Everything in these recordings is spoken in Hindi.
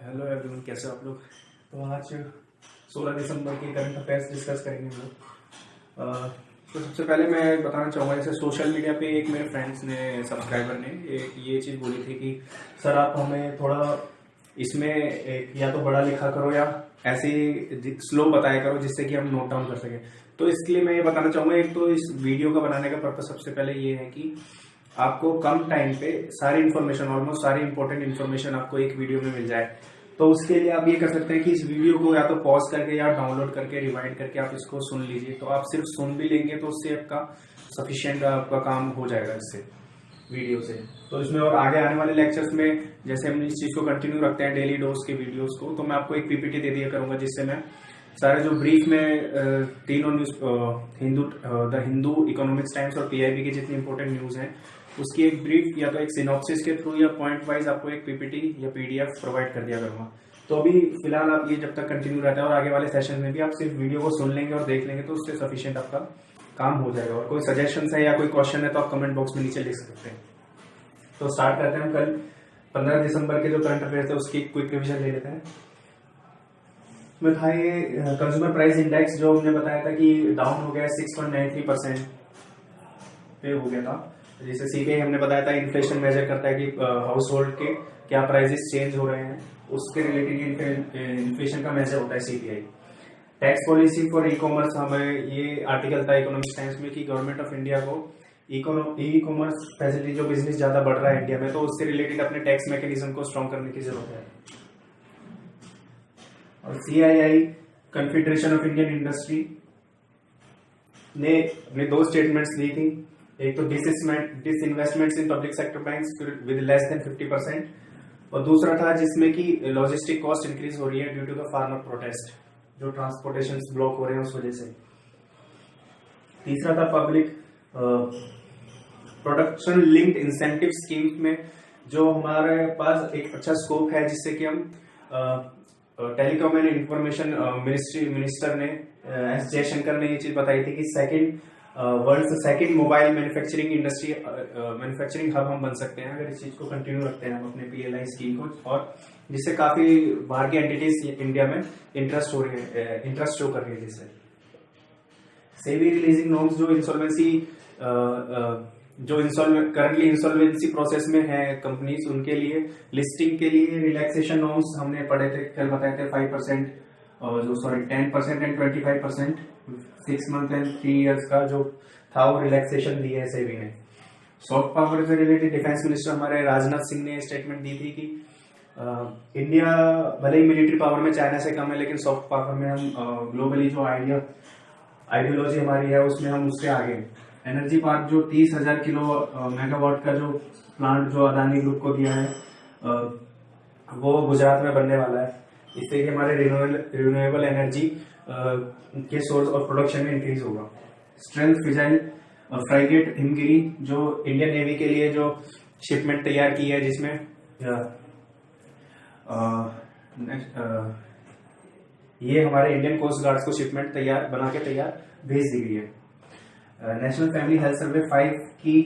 हेलो एवरीवन, कैसे हो आप लोग। तो आज 16 दिसंबर के करंट अफेयर्स डिस्कस करेंगे हम लोग। तो सबसे पहले मैं बताना चाहूँगा, जैसे सोशल मीडिया पे एक मेरे फ्रेंड्स ने, सब्सक्राइबर ने ये चीज़ बोली थी कि सर आप हमें थोड़ा इसमें या तो बड़ा लिखा करो या ऐसे ही स्लो बताया करो जिससे कि हम नोट डाउन कर सकें। तो इसके लिए मैं ये बताना चाहूँगा, एक तो इस वीडियो का बनाने का पर्पज सबसे पहले ये है कि आपको कम टाइम पे सारी इन्फॉर्मेशन, ऑलमोस्ट सारी इंपॉर्टेंट इन्फॉर्मेशन आपको एक वीडियो में मिल जाए। तो उसके लिए आप ये कर सकते हैं कि इस वीडियो को या तो पॉज करके या डाउनलोड करके रिवाइंड करके आप इसको सुन लीजिए। तो आप सिर्फ सुन भी लेंगे तो उससे आपका सफिशिएंट आपका काम हो जाएगा इससे, वीडियो से। तो इसमें और आगे आने वाले लेक्चर्स में जैसे हम इस चीज को कंटिन्यू रखते हैं, डेली डोज के वीडियोस को, तो मैं आपको एक पीपीटी दे दिया करूंगा जिससे मैं सारे जो ब्रीफ में तीनों news, the Hindu, economics times और पीआईबी के जितनी इंपॉर्टेंट न्यूज हैं उसकी एक ब्रीफ या तो एक सिनॉप्सिस के थ्रू या पॉइंट वाइज आपको एक पीपीटी या पीडीएफ प्रोवाइड कर दिया करूंगा। तो अभी फिलहाल आप ये जब तक कंटिन्यू रहता है और आगे वाले सेशन में भी आप सिर्फ वीडियो को सुन लेंगे और देख लेंगे तो उससे सफिशिएंट आपका काम हो जाएगा। और कोई सजेशन है या कोई क्वेश्चन है तो आप कमेंट बॉक्स में नीचे लिख सकते हैं। तो स्टार्ट करते हैं हम कल 15 दिसंबर के जो करंट अफेयर थे उसकी क्विक रिविजन ले लेते हैं। में था ये कंज्यूमर प्राइस इंडेक्स, जो हमने बताया था कि डाउन हो गया 6.93% पे हो गया था। जैसे सीपीआई हमने बताया था इन्फ्लेशन मेजर करता है कि हाउस होल्ड के क्या प्राइसेस चेंज हो रहे हैं, उसके रिलेटेड इन्फ्लेशन का मेजर होता है CPI. Tax policy for e commerce, हमें ये आर्टिकल था इकोनॉमिक्स टाइम्स में कि गवर्नमेंट ऑफ इंडिया को ई कॉमर्स फैसिलिटी, जो बिजनेस ज्यादा बढ़ रहा है इंडिया में, तो उससे रिलेटेड अपने टैक्स मैकेनिज्म को स्ट्रॉन्ग करने की जरूरत है। और CII, confederation of Indian industry, ने अपने दो स्टेटमेंट्स दी थी। एक तो disinvestments in public sector banks with less than 50%, और दूसरा था जिसमें कि लॉजिस्टिक कॉस्ट इंक्रीज हो रही है due to the farmer protest, जो ट्रांसपोर्टेशन ब्लॉक हो रहे हैं उस वजह से। तीसरा था public production linked incentive scheme में जो हमारे पास एक अच्छा स्कोप है, जिससे कि हम टेलीकॉम एंड इंफॉर्मेशन मिनिस्टर ने एस जयशंकर ने ये चीज बताई थी कि world second mobile manufacturing industry, manufacturing hub हम बन सकते हैं अगर इस चीज को कंटिन्यू रखते हैं हम अपने पीएलआई स्कीम को, और जिससे काफी बाहर की एंटिटीज इंडिया में इंटरेस्ट शो कर रही है। जिससे सेबी रिलीजिंग नॉर्म्स, जो इंसॉल्वेंसी करंटली इंसॉल्वेंसी प्रोसेस में है कंपनीज, उनके लिए लिस्टिंग के लिए रिलैक्सेशन नॉर्म्स हमने पढ़े थे, कल बताए थे 5% और 10% एंड 25%, 6 मंथ एंड 3 इयर्स का जो था वो रिलैक्सेशन दी है सेबी ने। सॉफ्ट पावर से रिलेटेड डिफेंस मिनिस्टर हमारे राजनाथ सिंह ने स्टेटमेंट दी थी कि इंडिया भले ही मिलिट्री पावर में चाइना से कम है, लेकिन सॉफ्ट पावर में हम ग्लोबली जो आइडियोलॉजी हमारी है उसमें हम उससे आगे। एनर्जी पार्क, जो 30,000 किलो मेगावाट का जो प्लांट जो अदानी ग्रुप को दिया है, वो गुजरात में बनने वाला है। इससे कि हमारे रिन्यूएबल एनर्जी के सोर्स और प्रोडक्शन में इंक्रीज होगा। स्ट्रेंथ फिजाइल फ्राइगेट हिमगिरी, जो इंडियन नेवी के लिए जो शिपमेंट तैयार की है, जिसमें ये हमारे इंडियन कोस्ट गार्ड्स को शिपमेंट बना के तैयार भेज दी गई है। नेशनल फैमिली हेल्थ सर्वे 5 की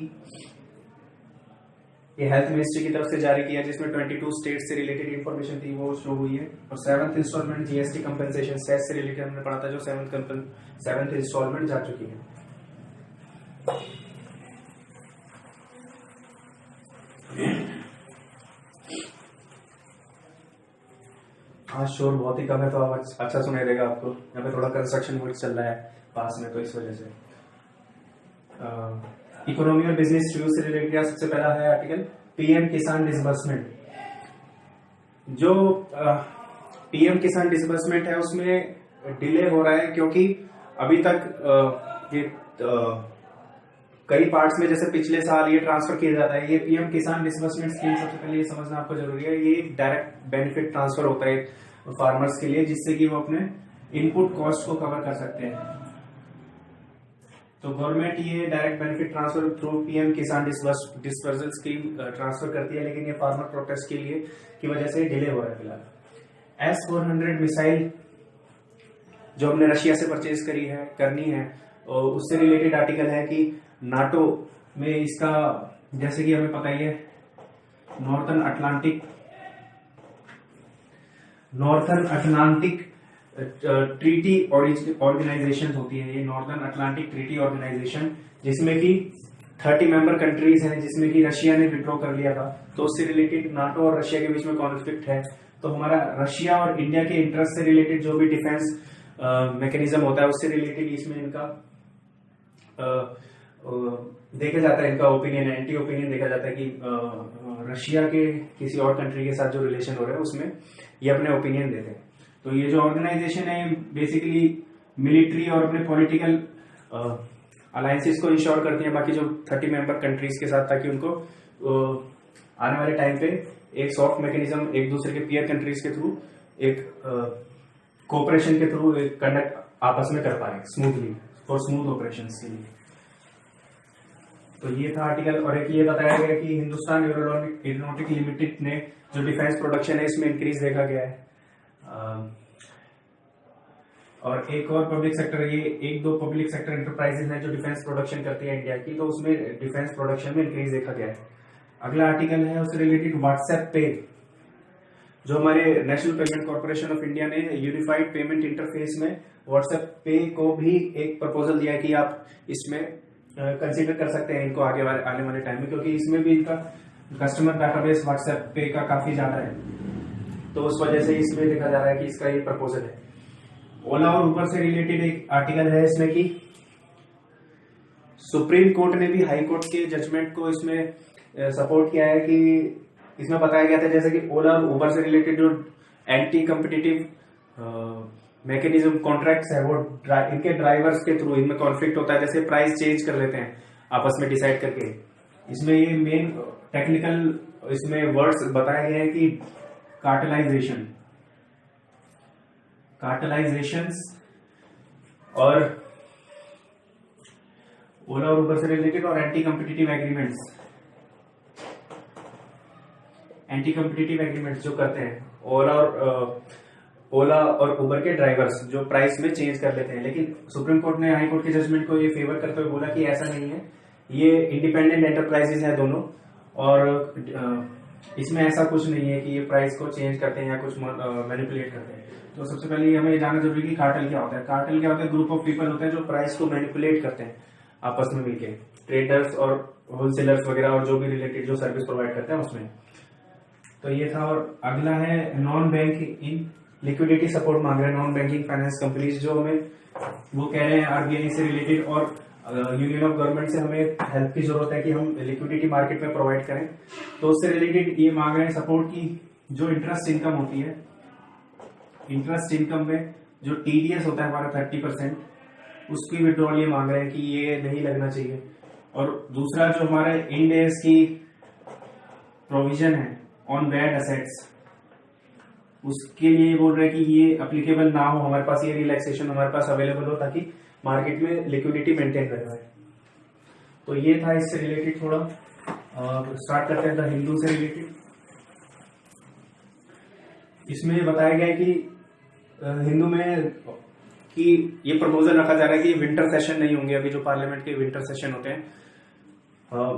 ये हेल्थ मिनिस्ट्री की तरफ से जारी किया, जिसमें 22 स्टेट से रिलेटेड इंफॉर्मेशन थी वो शो हुई है। और 7th instalment GST compensation cess से रिलेटेड हमने पढ़ा था, जो 7th इंस्टॉलमेंट जा चुकी है। हाँ, शोर बहुत ही कम है तो आवाज अच्छा सुनाई देगा आपको। यहाँ पे थोड़ा कंस्ट्रक्शन वर्क चल रहा है पास में, तो इस वजह से। इकोनॉमी और बिजनेस रिव्यू से रिलेटेड सबसे पहला है आर्टिकल पीएम किसान डिसबर्समेंट। जो पीएम किसान डिसबर्समेंट है उसमें डिले हो रहा है क्योंकि अभी तक ये कई पार्ट्स में, जैसे पिछले साल ये ट्रांसफर किया जाता है। ये पीएम किसान डिसबर्समेंट स्कीम, सबसे पहले ये समझना आपको जरूरी है, ये डायरेक्ट बेनिफिट ट्रांसफर होता है फार्मर्स के लिए, जिससे कि वो अपने इनपुट कॉस्ट को कवर कर सकते हैं। तो गवर्नमेंट ये direct benefit transfer through PM किसान डिस्बर्सल स्कीम ट्रांसफर करती है, लेकिन ये फार्मर प्रोटेस्ट के लिए की वजह से डिले हो रहा है फिलहाल। S-400 मिसाइल जो हमने रशिया से परचेज करनी है, और उससे रिलेटेड आर्टिकल है कि नाटो में इसका, जैसे कि हमें पता ही है, Northern Atlantic Northern Atlantic Treaty Organisation होती है, ये नॉर्थर्न अटलांटिक ट्रीटी ऑर्गेनाइजेशन, जिसमें कि 30 मेंबर कंट्रीज हैं, जिसमें कि रशिया ने विड्रॉ कर लिया था। तो उससे रिलेटेड नाटो और रशिया के बीच में कॉन्फ्लिक्ट है, तो हमारा रशिया और इंडिया के इंटरेस्ट से रिलेटेड जो भी डिफेंस मैकेनिज्म होता है उससे रिलेटेड इसमें इनका देखा जाता है, इनका ओपिनियन, एंटी ओपिनियन देखा जाता है कि रशिया के किसी और कंट्री के साथ जो रिलेशन हो रहा है उसमें ये अपने ओपिनियन देते हैं। तो ये जो ऑर्गेनाइजेशन है बेसिकली मिलिट्री और अपने पॉलिटिकल अलायंसेस को इंश्योर करती है बाकी जो 30 मेंबर कंट्रीज के साथ, ताकि उनको आने वाले टाइम पे एक सॉफ्ट मैकेनिज्म एक दूसरे के पीयर कंट्रीज के थ्रू एक कोऑपरेशन के थ्रू एक कंडक्ट आपस में कर पाए स्मूथली, फॉर स्मूथ ऑपरेशन के लिए। तो ये था आर्टिकल। और एक ये बताया गया कि हिंदुस्तान एरोनॉटिक लिमिटेड ने जो डिफेंस प्रोडक्शन है इसमें इंक्रीज देखा गया है। और एक और पब्लिक सेक्टर, ये एक दो पब्लिक सेक्टर एंटरप्राइजेज हैं जो डिफेंस प्रोडक्शन करती है इंडिया की, तो उसमें डिफेंस प्रोडक्शन में इंक्रीज देखा गया है। अगला आर्टिकल है उससे रिलेटेड व्हाट्सएप पे, जो हमारे national payment corporation of India ने यूनिफाइड पेमेंट इंटरफेस में व्हाट्सएप पे को भी एक प्रपोजल दिया है कि आप इसमें कंसीडर कर सकते हैं इनको आने वाले टाइम में, क्योंकि इसमें भी इनका कस्टमर डाटाबेस व्हाट्सएप पे का काफी ज्यादा है, तो उस वजह से इसमें देखा जा रहा है कि इसका ये प्रपोजल है। ओला और उबर से रिलेटेड एक आर्टिकल है इसमें कि सुप्रीम कोर्ट ने भी हाई कोर्ट के जजमेंट को इसमें सपोर्ट किया है, कि इसमें बताया गया था जैसे कि ओला और उबर से रिलेटेड जो एंटी कम्पिटिटिव मैकेनिज्म कॉन्ट्रैक्ट्स है वो इनके ड्राइवर्स के थ्रू इनमें कॉन्फ्लिक्ट होता है, जैसे प्राइस चेंज कर लेते हैं आपस में डिसाइड करके। इसमें ये मेन टेक्निकल इसमें वर्ड्स बताए गए हैं कि कार्टेलाइजेशंस और ओला और उबर से रिलेटेड और एंटी कम्पिटिटिव एग्रीमेंट्स जो करते हैं ओला और उबर के ड्राइवर्स जो प्राइस में चेंज कर लेते हैं। लेकिन सुप्रीम कोर्ट ने हाई कोर्ट के जजमेंट को ये फेवर करते हुए बोला कि ऐसा नहीं है, ये इंडिपेंडेंट एंटरप्राइजेस हैं दोनों, और इसमें ऐसा कुछ नहीं है कि ये प्राइस को चेंज करते हैं या कुछ मैनिपुलेट करते हैं। तो सबसे पहले हमें ये जानना जरूरी है कि कार्टेल क्या होता है। कार्टेल क्या होता है? ग्रुप ऑफ पीपल होते हैं जो प्राइस को मैनिपुलेट करते हैं आपस में मिलके, ट्रेडर्स और होलसेलर्स वगैरह और जो भी रिलेटेड जो सर्विस प्रोवाइड करते हैं उसमें। तो ये था। और अगला है नॉन बैंकिंग लिक्विडिटी सपोर्ट मांग रहे हैं नॉन बैंकिंग फाइनेंस कंपनीज, जो हमें वो कह रहे हैं आरबीआई से रिलेटेड और यूनियन ऑफ गवर्नमेंट से हमें हेल्प की जरूरत है कि हम लिक्विडिटी मार्केट में प्रोवाइड करें। तो उससे रिलेटेड ये मांग रहे हैं सपोर्ट की जो इंटरेस्ट इनकम होती है, इंटरेस्ट इनकम में जो टीडीएस होता है हमारा 30%, उसकी विड्रॉल ये मांग रहे हैं कि ये नहीं लगना चाहिए। और दूसरा जो हमारे इंड एस की प्रोविजन है ऑन बैड एसेट्स, उसके लिए बोल रहे हैं कि ये अप्लीकेबल ना हो, हमारे पास ये रिलैक्सेशन हमारे पास अवेलेबल हो ताकि मार्केट में लिक्विडिटी मेंटेन कर पाए। तो ये था इससे रिलेटेड थोड़ा। स्टार्ट करते हैं द हिंदू से रिलेटेड। इसमें बताया गया है कि हिंदू में कि ये प्रपोजल रखा जा रहा है कि विंटर सेशन नहीं होंगे अभी जो पार्लियामेंट के विंटर सेशन होते हैं।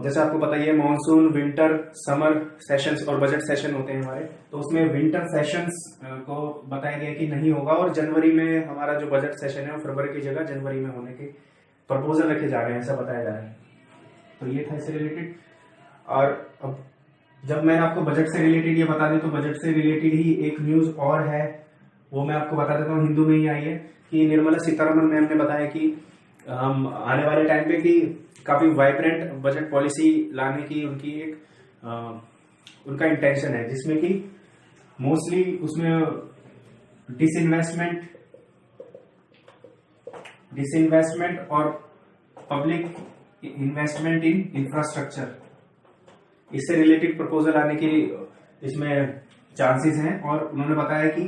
जैसे आपको पता ही है मॉनसून, विंटर, समर सेशंस और बजट सेशन होते हैं हमारे, तो उसमें विंटर सेशंस को बताया गया कि नहीं होगा और जनवरी में हमारा जो बजट सेशन है वो फरवरी की जगह जनवरी में होने के प्रपोजल रखे जा रहे हैं, ऐसा बताया जा रहा है। तो ये था इससे रिलेटेड। और अब जब मैंने आपको बजट से रिलेटेड ये बता दें तो बजट से रिलेटेड ही एक न्यूज और है, वो मैं आपको बता देता हूँ। हिंदू में ही आई है कि निर्मला सीतारमण मैम ने बताया कि हम आने वाले टाइम पे कि काफी वाइब्रेंट बजट पॉलिसी लाने की उनकी एक उनका इंटेंशन है, जिसमें कि मोस्टली उसमें डिसइन्वेस्टमेंट और पब्लिक इन्वेस्टमेंट इन इंफ्रास्ट्रक्चर, इससे रिलेटेड प्रपोजल आने की इसमें चांसेस हैं। और उन्होंने बताया कि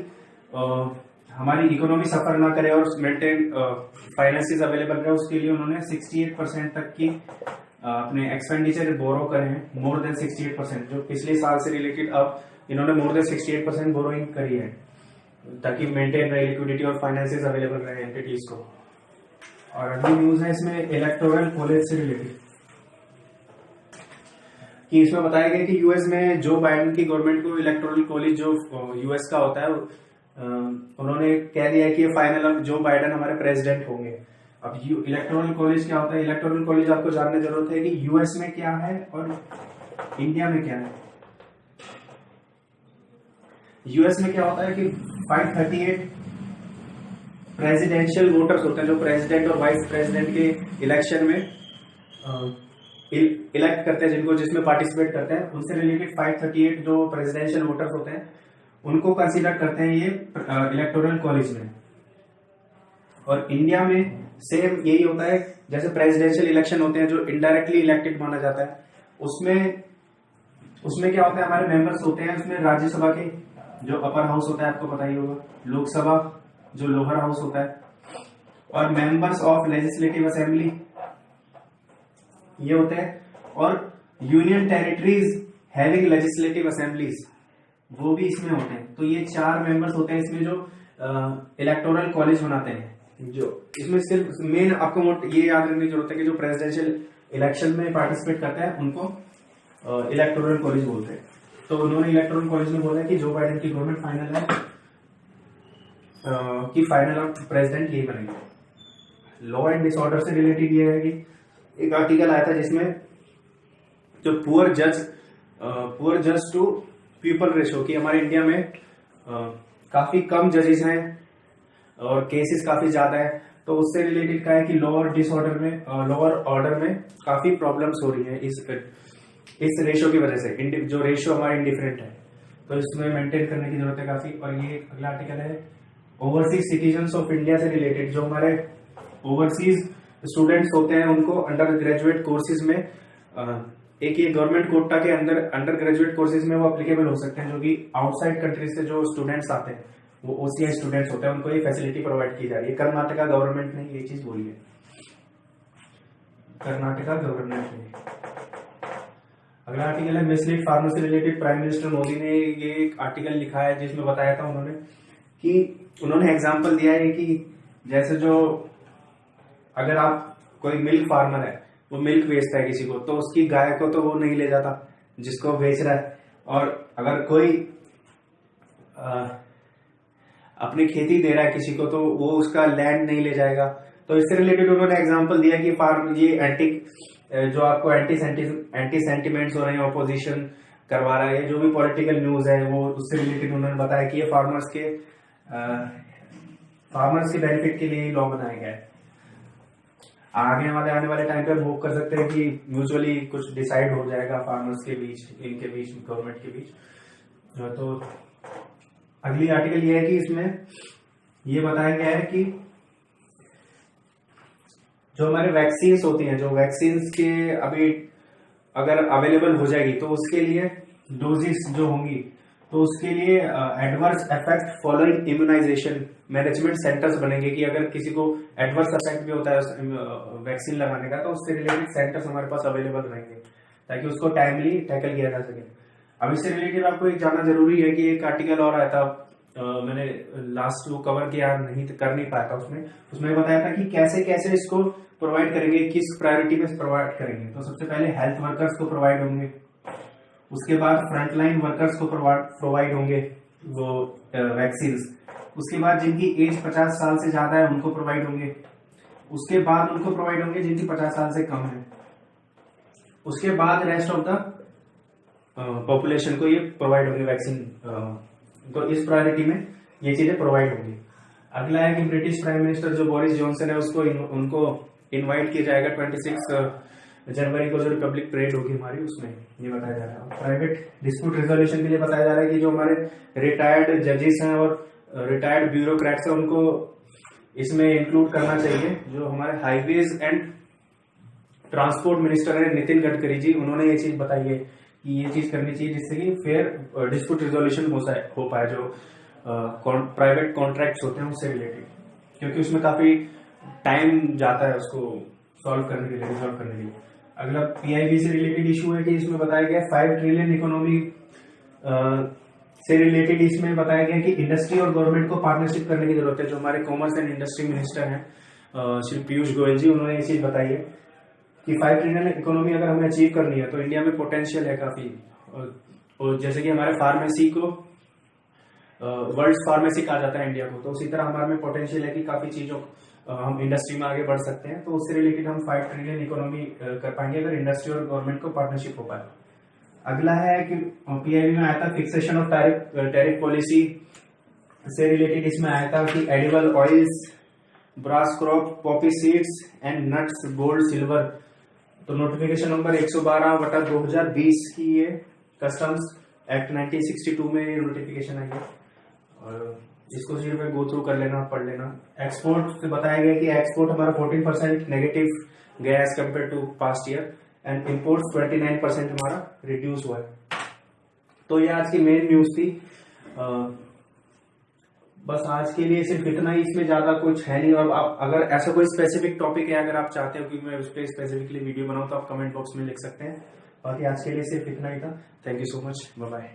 हमारी इकोनॉमी सफर ना करे और मेंटेन फाइनेंसेस अवेलेबल रहे, उसके लिए उन्होंने 68% तक की अपने एक्सपेंडिचर बोरो करे हैं, मोर देन 68%, जो पिछले साल से रिलेटेड अब इन्होंने मोर देन 68% बोरोइंग करी है ताकि मेंटेन रहे लिक्विडिटी और फाइनेंसेस अवेलेबल रहे एंटिटीज को। और अगली न्यूज है इसमें इलेक्टोरल कॉलेज से रिलेटेड, कि इसमें बताया गया कि यूएस में जो बाइडेन की गवर्नमेंट को इलेक्टोरल कॉलेज जो यूएस का होता है उन्होंने कह दिया कि ये फाइनल, अब जो बाइडेन हमारे प्रेसिडेंट होंगे। अब इलेक्टोरल कॉलेज क्या होता है? इलेक्टोरल कॉलेज आपको जानने की जरूरत है कि यूएस में क्या है और इंडिया में क्या है। यूएस में क्या होता है कि 538 प्रेसिडेंशियल वोटर्स होते हैं जो प्रेसिडेंट और वाइस प्रेसिडेंट के इलेक्शन में इलेक्ट करते हैं, जिनको जिसमें पार्टिसिपेट करते हैं। उनसे रिलेटेड 538 जो प्रेसिडेंशियल वोटर्स होते हैं उनको कंसीडर करते हैं ये इलेक्टोरल कॉलेज में। और इंडिया में सेम यही होता है, जैसे प्रेसिडेंशियल इलेक्शन होते हैं जो इनडायरेक्टली इलेक्टेड माना जाता है, उसमें क्या होता है, हमारे मेंबर्स होते हैं उसमें राज्यसभा के जो अपर हाउस होता है, आपको पता ही होगा, लोकसभा जो लोअर हाउस होता है, और मेंबर्स ऑफ लेजिस्लेटिव असेंबली ये होते हैं, और union territories having legislative assemblies वो भी इसमें होते हैं। तो ये 4 मेंबर्स होते हैं इसमें जो इलेक्टोरल कॉलेज बनाते हैं। जो इसमें सिर्फ मेन आपको ये याद रखने की जरूरत है कि जो प्रेसिडेंशियल इलेक्शन में पार्टिसिपेट करते हैं उनको इलेक्टोरल कॉलेज बोलते हैं। तो उन्होंने इलेक्टोरल कॉलेज में बोला कि जो बाइडेन की गवर्नमेंट फाइनल है कि फाइनल ऑफ प्रेसिडेंट यही बनेगा। लॉ एंड डिसऑर्डर से रिलेटेड ये है कि एक आर्टिकल आया था जिसमें जो पुअर जज टू पीपल रेशो की हमारे इंडिया में काफी कम जजेस हैं और केसेस काफी ज्यादा है, तो उससे रिलेटेड क्या है कि लोअर ऑर्डर में काफी प्रॉब्लम्स हो रही है इस रेशो की वजह से, जो रेशो हमारा इंडिफरेंट है, तो इसमें मेंटेन करने की जरूरत है काफी। और ये अगला आर्टिकल है ओवरसीज सिटीजन्स ऑफ इंडिया से रिलेटेड। जो हमारे ओवरसीज स्टूडेंट्स होते हैं उनको अंडर ग्रेजुएट कोर्सेज में एक ये गवर्नमेंट कोटा के अंडर ग्रेजुएट कोर्सेज में वो अप्लीकेबल हो सकते हैं, जो कि आउटसाइड कंट्रीज से जो स्टूडेंट्स आते हैं वो ओसीआई स्टूडेंट्स होते हैं, उनको ये फैसिलिटी प्रोवाइड की जा रही है। कर्नाटका गवर्नमेंट ने ये चीज बोली है, कर्नाटका गवर्नमेंट ने। अगला आर्टिकल है मिसलीड फार्मर से रिलेटेड। प्राइम मिनिस्टर मोदी ने ये एक आर्टिकल लिखा है जिसमें बताया था उन्होंने एग्जाम्पल दिया है कि जैसे जो अगर आप कोई मिल्क फार्मर है, वो मिल्क बेचता है किसी को, तो उसकी गाय को तो वो नहीं ले जाता जिसको बेच रहा है, और अगर कोई अपनी खेती दे रहा है किसी को तो वो उसका लैंड नहीं ले जाएगा। तो इससे रिलेटेड उन्होंने एग्जांपल दिया कि फार्म ये जो आपको एंटी सेंटिमेंट्स हो रहे हैं, ऑपोजिशन करवा रहा है, जो भी पॉलिटिकल न्यूज है वो उससे रिलेटेड उन्होंने बताया कि ये फार्मर्स के बेनिफिट के लिए ही लॉ बनाया गया है। आने वाले टाइम पे हम होप कर सकते हैं कि म्यूचुअली कुछ डिसाइड हो जाएगा फार्मर्स के बीच, इनके बीच, गवर्नमेंट के बीच। तो अगली आर्टिकल ये है कि इसमें ये बताया गया है कि जो हमारे वैक्सीन्स होती हैं, जो वैक्सीन्स के अभी अगर अवेलेबल हो जाएगी तो उसके लिए डोजेस जो होंगी तो उसके लिए adverse effect following immunisation management centres बनेंगे कि अगर किसी को एडवर्स इफेक्ट भी होता है वैक्सीन लगाने का तो उससे रिलेटेड सेंटर्स हमारे पास अवेलेबल रहेंगे ताकि उसको टाइमली टैकल किया जा सके। अब इससे रिलेटेड आपको एक जानना जरूरी है कि एक आर्टिकल और आया था, मैंने लास्ट वो कवर किया कर नहीं पाया था, उसमें बताया था कि कैसे कैसे इसको प्रोवाइड करेंगे, किस प्रायोरिटी में प्रोवाइड करेंगे। तो सबसे पहले हेल्थ वर्कर्स को प्रोवाइड होंगे, उसके बाद फ्रंटलाइन वर्कर्स को प्रोवाइड होंगे वो वैक्सीन, उसके बाद जिनकी एज 50 साल से ज्यादा है उनको प्रोवाइड होंगे, उसके बाद उनको प्रोवाइड होंगे जिनकी 50 साल से कम है, उसके बाद रेस्ट ऑफ द पॉपुलेशन को ये प्रोवाइड होंगे वैक्सीन। तो इस प्रायोरिटी में ये चीजें प्रोवाइड होंगी। अगला है कि ब्रिटिश प्राइम मिनिस्टर जो बोरिस जॉनसन है उनको इनवाइट किया जाएगा 26 जनवरी को जो रिपब्लिक परेड होगी हमारी, उसमें ये बताया जा रहा है। प्राइवेट डिस्प्यूट रिजोल्यूशन के लिए बताया जा रहा है कि जो हमारे रिटायर्ड जजेस हैं और रिटायर्ड ब्यूरोक्रेट्स हैं उनको इसमें इंक्लूड करना चाहिए। जो हमारे हाईवेज एंड ट्रांसपोर्ट मिनिस्टर है नितिन गडकरी जी, उन्होंने ये चीज बताई है कि ये चीज करनी चाहिए जिससे कि फेयर डिस्प्यूट रिजोल्यूशन हो पाए जो प्राइवेट कॉन्ट्रैक्ट्स होते हैं उससे रिलेटेड, क्योंकि उसमें काफी टाइम जाता है उसको रिजॉल्व करने के लिए। अगला पीआईबी से रिलेटेड इशू है कि इसमें बताया गया 5 ट्रिलियन इकोनॉमी से रिलेटेड इसमें बताया गया कि इंडस्ट्री और गवर्नमेंट को पार्टनरशिप करने की जरूरत है। जो हमारे कॉमर्स एंड इंडस्ट्री मिनिस्टर हैं श्री पीयूष गोयल जी, उन्होंने ये चीज बताई है कि 5 ट्रिलियन इकोनॉमी अगर हमें अचीव करनी है तो इंडिया में पोटेंशियल है काफी। और जैसे कि हमारे फार्मेसी को वर्ल्ड फार्मेसी कहा जाता है इंडिया को, तो उसी तरह हमारे में पोटेंशियल है कि काफी चीजों हम इंडस्ट्री में आगे बढ़ सकते हैं। तो उससे रिलेटेड हम 5 ट्रिलियन इकोनॉमी कर पाएंगे अगर इंडस्ट्री और गवर्नमेंट को पार्टनरशिप हो पाए। अगला है कि पीआईबी में आया था फिक्सेशन ऑफ टैरिफ पॉलिसी से रिलेटेड, इसमें आया था कि edible oils, brass crop, poppy seeds and nuts, gold, silver. तो नोटिफिकेशन नंबर 112/2020 की ये कस्टम्स एक्ट 1962 में नोटिफिकेशन आई है, और इसको सिर्फ गो थ्रू कर लेना, पढ़ लेना। एक्सपोर्ट से बताया गया कि एक्सपोर्ट हमारा 14% नेगेटिव गया as compare to past year, and import 29% हमारा रिड्यूस हुआ है। तो ये आज की मेन न्यूज थी। बस आज के लिए सिर्फ इतना ही, इसमें ज्यादा कुछ है नहीं। और आप अगर ऐसा कोई स्पेसिफिक टॉपिक है, अगर आप चाहते हो कि मैं उस पर स्पेसिफिकली वीडियो बनाऊं, तो आप कमेंट बॉक्स में लिख सकते हैं। बाकी आज के लिए सिर्फ इतना ही था। Thank you so much, bye bye.